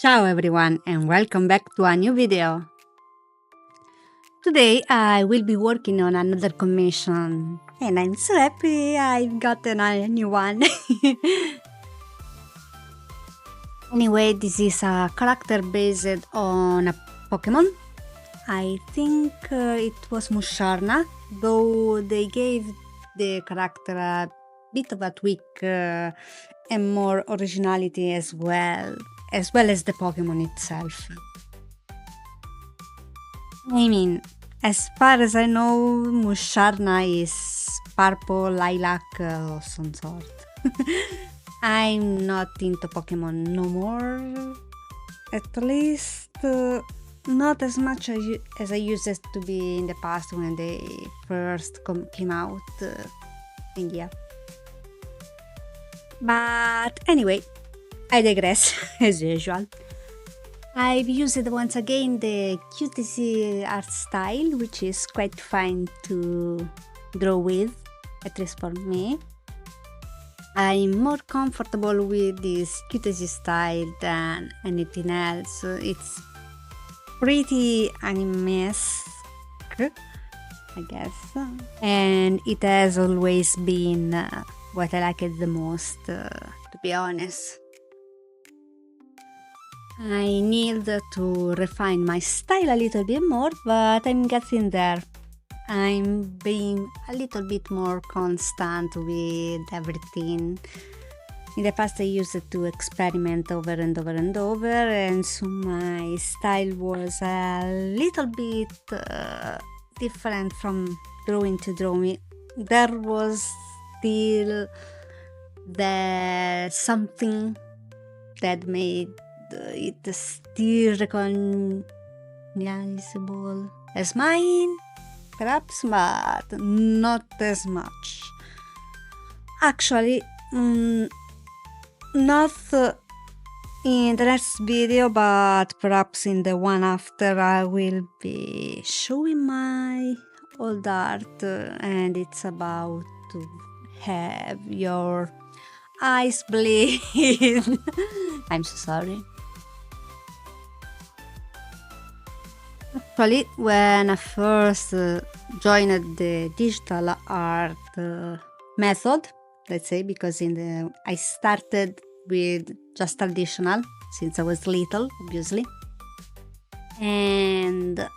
Ciao everyone and welcome back to a new video. Today I will be working on another commission and I'm so happy I've gotten a new one. Anyway, this is a character based on a Pokemon. I think it was Musharna, though they gave the character a bit of a tweak and more originality as well as the Pokemon itself. I mean, as far as I know, Musharna is purple, lilac, or some sort. I'm not into Pokemon no more. At least not as much as I used to be in the past when they first came out. And yeah. But anyway, I digress as usual. I've used once again the QTC art style, which is quite fun to draw with, at least for me. I'm more comfortable with this QTC style than anything else. It's pretty anime-esque, I guess, and it has always been what I liked the most, to be honest. I need to refine my style a little bit more, but I'm getting there. I'm being a little bit more constant with everything. In the past I used to experiment over and over and over, and so my style was a little bit different from drawing to drawing. There was still the something that made it still recognizable as mine, perhaps, but not as much. Actually, not in the next video, but perhaps in the one after, I will be showing my old art, and it's about to have your eyes bleed. I'm so sorry. Actually, when I first joined the digital art method, let's say, because I started with just traditional since I was little, obviously, and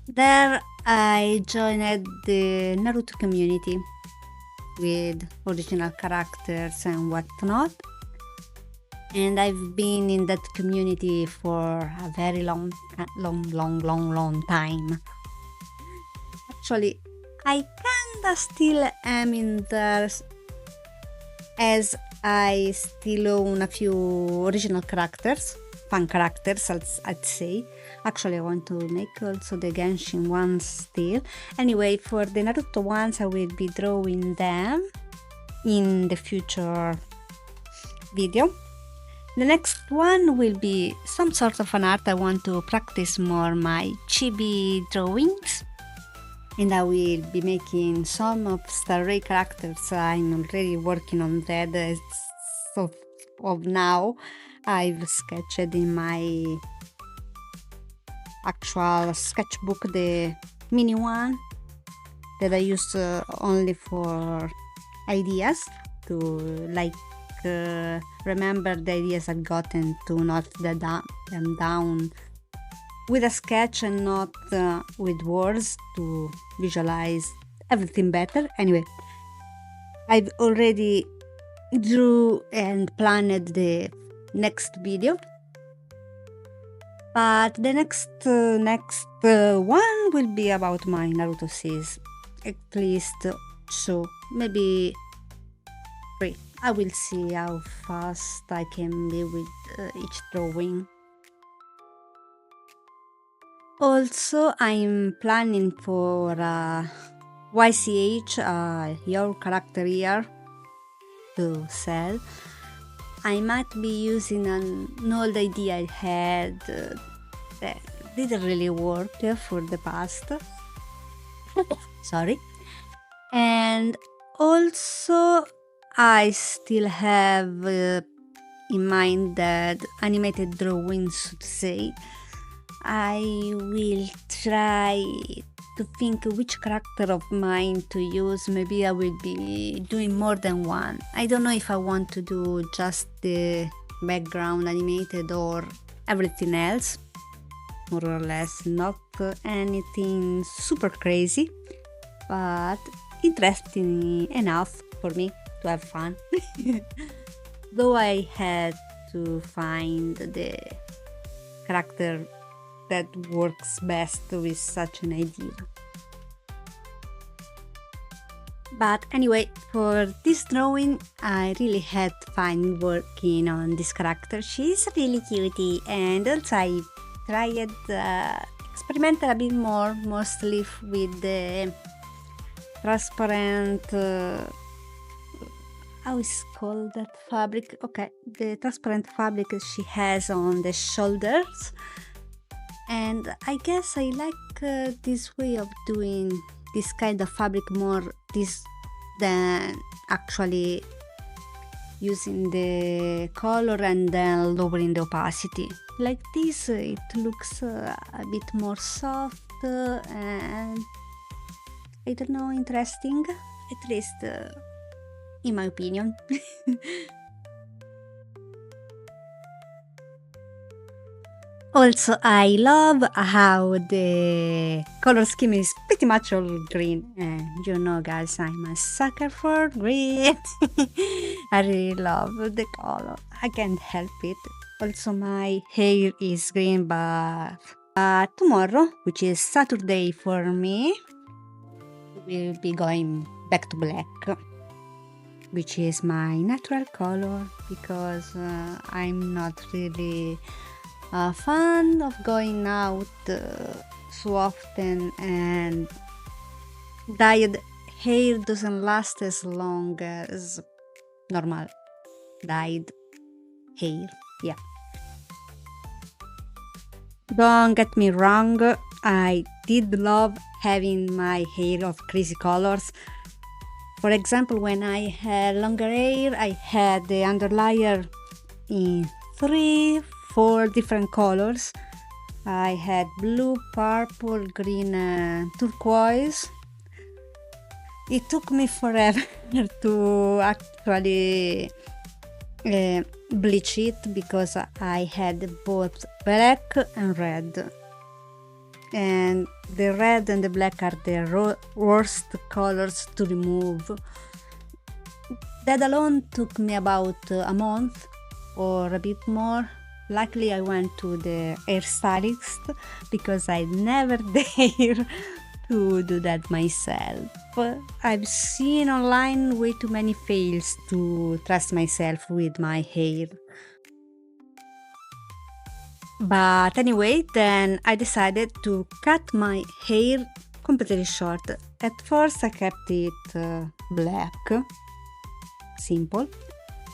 there I joined the Naruto community with original characters and whatnot. And I've been in that community for a very long time. Actually, I kinda still am in there, as I still own a few original characters, fun characters, I'd say. Actually, I want to make also the Genshin ones still. Anyway, for the Naruto ones, I will be drawing them in the future video. The next one will be some sort of an art. I want to practice more my chibi drawings, and I will be making some of Star Ray characters. I'm already working on that as of now. I've sketched in my actual sketchbook the mini one that I use only for ideas, to remember the ideas I've gotten, to note them down with a sketch and not with words, to visualize everything better. Anyway, I've already drew and planned the next video, but the next one will be about my Naruto series, at least, so maybe 3. I will see how fast I can be with each drawing. Also, I'm planning for YCH, your character here, to sell. I might be using an old idea I had that didn't really work for the past. Sorry. And also, I still have in mind that animated drawings, so to say, I will try to think which character of mine to use. Maybe I will be doing more than one. I don't know if I want to do just the background animated or everything else. More or less, not anything super crazy, but interesting enough for me to have fun. Though I had to find the character that works best with such an idea. But anyway, for this drawing, I really had fun working on this character. She's really cutie, and also I tried experimented a bit more, mostly with the transparent how is called that fabric? Okay, the transparent fabric she has on the shoulders, and I guess I like this way of doing this kind of fabric more than actually using the color and then lowering the opacity. Like this, it looks a bit more soft and I don't know, interesting, at least in my opinion. Also, I love how the color scheme is pretty much all green, and you know guys, I'm a sucker for green. I really love the color, I can't help it. Also, my hair is green, but tomorrow, which is Saturday for me, we'll be going back to black, which is my natural color, because I'm not really a fan of going out so often, and dyed hair doesn't last as long as normal dyed hair. Yeah. Don't get me wrong, I did love having my hair of crazy colors. For example, when I had longer hair, I had the underlayer in 3-4 different colors. I had blue, purple, green, and turquoise. It took me forever to actually bleach it, because I had both black and red, and the red and the black are the worst colors to remove. That alone took me about a month or a bit more. Luckily I went to the hairstylist, because I never dare to do that myself. I've seen online way too many fails to trust myself with my hair. But anyway, then I decided to cut my hair completely short. At first I kept it black, simple,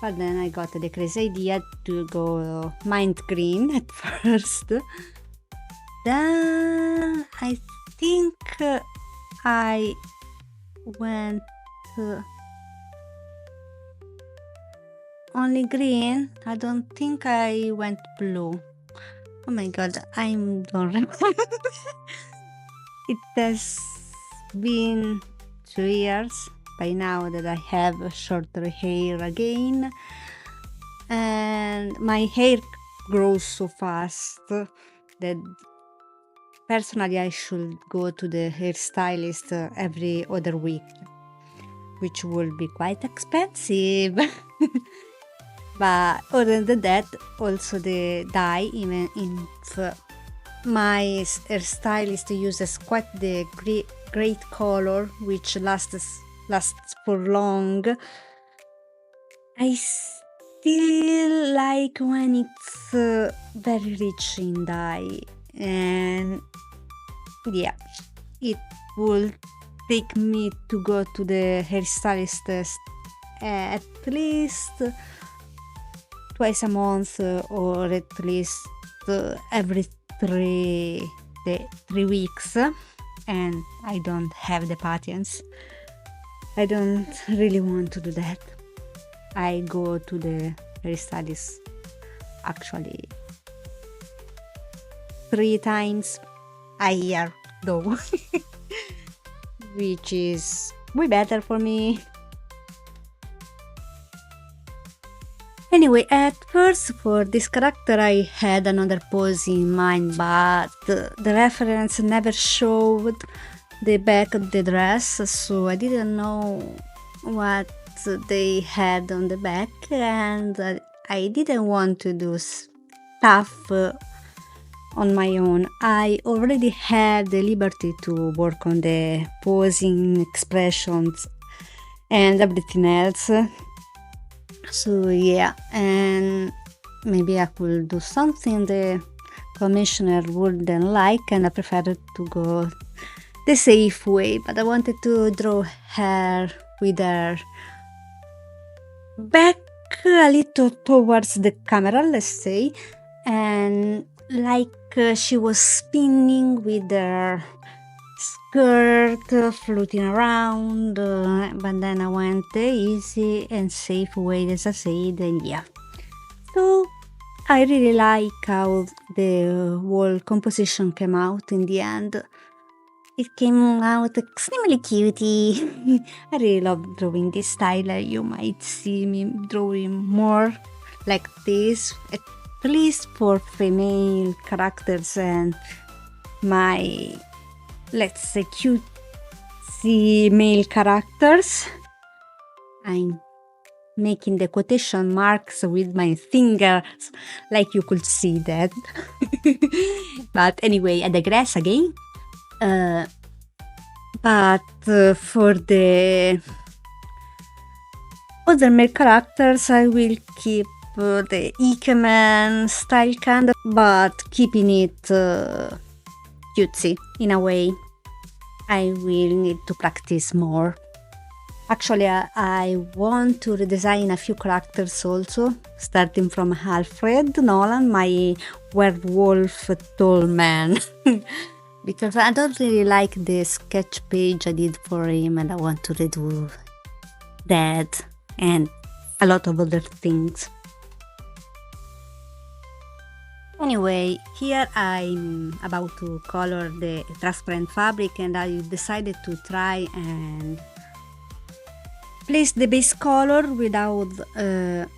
but then I got the crazy idea to go mint green at first. Then I think I went only green. I don't think I went blue. Oh my god, I don't remember. It has been 2 years by now that I have shorter hair again, and my hair grows so fast that personally I should go to the hairstylist every other week, which will be quite expensive. But other than that, also the dye, even if my hairstylist uses quite the great color, which lasts for long, I still like when it's very rich in dye, and yeah, it will take me to go to the hairstylist at least twice a month, or at least every 3 weeks, and I don't have the patience. I don't really want to do that. I go to the hairstylist actually 3 times a year though, which is way better for me. Anyway, at first for this character I had another pose in mind, but the reference never showed the back of the dress, so I didn't know what they had on the back, and I didn't want to do stuff on my own. I already had the liberty to work on the posing, expressions, and everything else. So yeah, and maybe I could do something the commissioner wouldn't like, and I preferred to go the safe way, but I wanted to draw her with her back a little towards the camera, let's say, and like she was spinning with her skirt floating around, but then I went the easy and safe way, as I said, and yeah. So I really like how the whole composition came out in the end. It came out extremely cutie. I really love drawing this style. You might see me drawing more like this, at least for female characters and my, let's say, cutesy male characters. I'm making the quotation marks with my fingers, like you could see that. But anyway, I digress again. But for the other male characters, I will keep the Ikemen style kind of, but keeping it cutesy in a way. I will need to practice more. Actually, I want to redesign a few characters also, starting from Alfred Nolan, my werewolf tall man. Because I don't really like the sketch page I did for him, and I want to redo that and a lot of other things. Anyway, here I'm about to color the transparent fabric, and I decided to try and place the base color without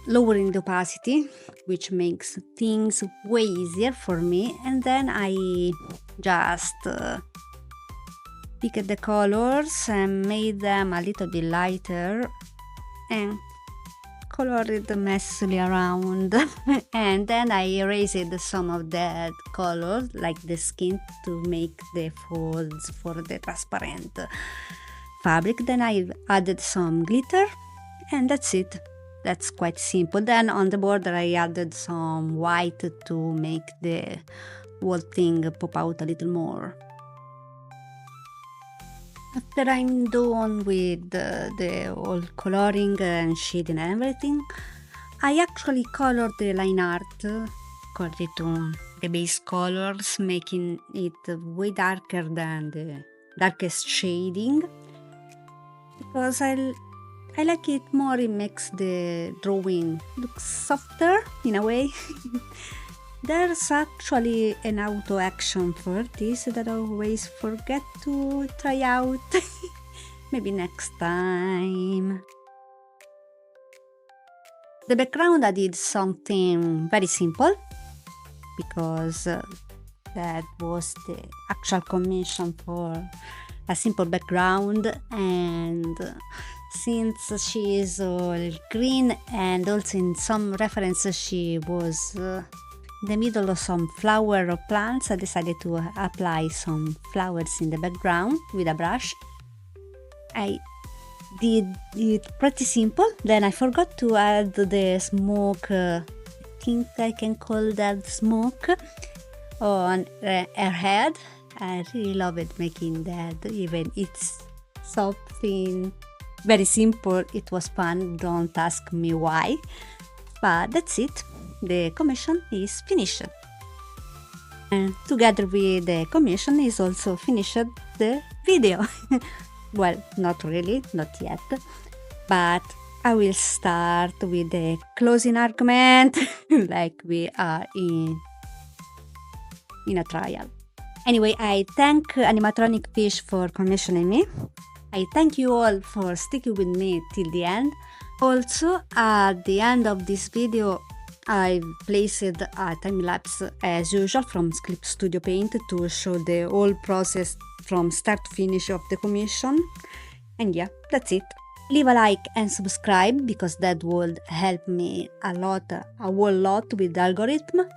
lowering the opacity, which makes things way easier for me. And then I just picked the colors and made them a little bit lighter and colored messily around. And then I erased some of that color, like the skin, to make the folds for the transparent fabric. Then I added some glitter, and that's it. That's quite simple. Then on the border I added some white to make the whole thing pop out a little more. After I'm done with the whole coloring and shading and everything, I actually colored the line art according to the base colors, making it way darker than the darkest shading, because I like it more. It makes the drawing look softer in a way. There's actually an auto action for this that I always forget to try out. Maybe next time. The background, I did something very simple, because that was the actual commission for a simple background, and since she is all green and also in some references she was in the middle of some flower or plants, I decided to apply some flowers in the background with a brush. I did it pretty simple. Then I forgot to add the smoke, I think I can call that smoke, on her head. I really love it making that, even it's something very simple. It was fun, don't ask me why, but that's it. The commission is finished, and together with the commission is also finished the video. Well, not really, not yet, but I will start with the closing argument like we are in a trial. Anyway, I thank Animatronic Fish for commissioning me. I thank you all for sticking with me till the end. Also, at the end of this video, I've placed a time lapse as usual from Clip Studio Paint to show the whole process from start to finish of the commission. And yeah, that's it. Leave a like and subscribe because that would help me a whole lot with the algorithm.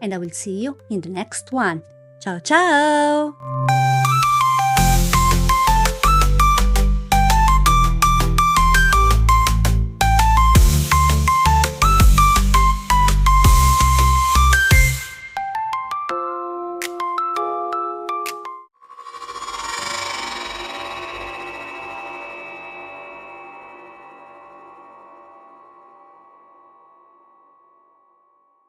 And I will see you in the next one. Ciao ciao!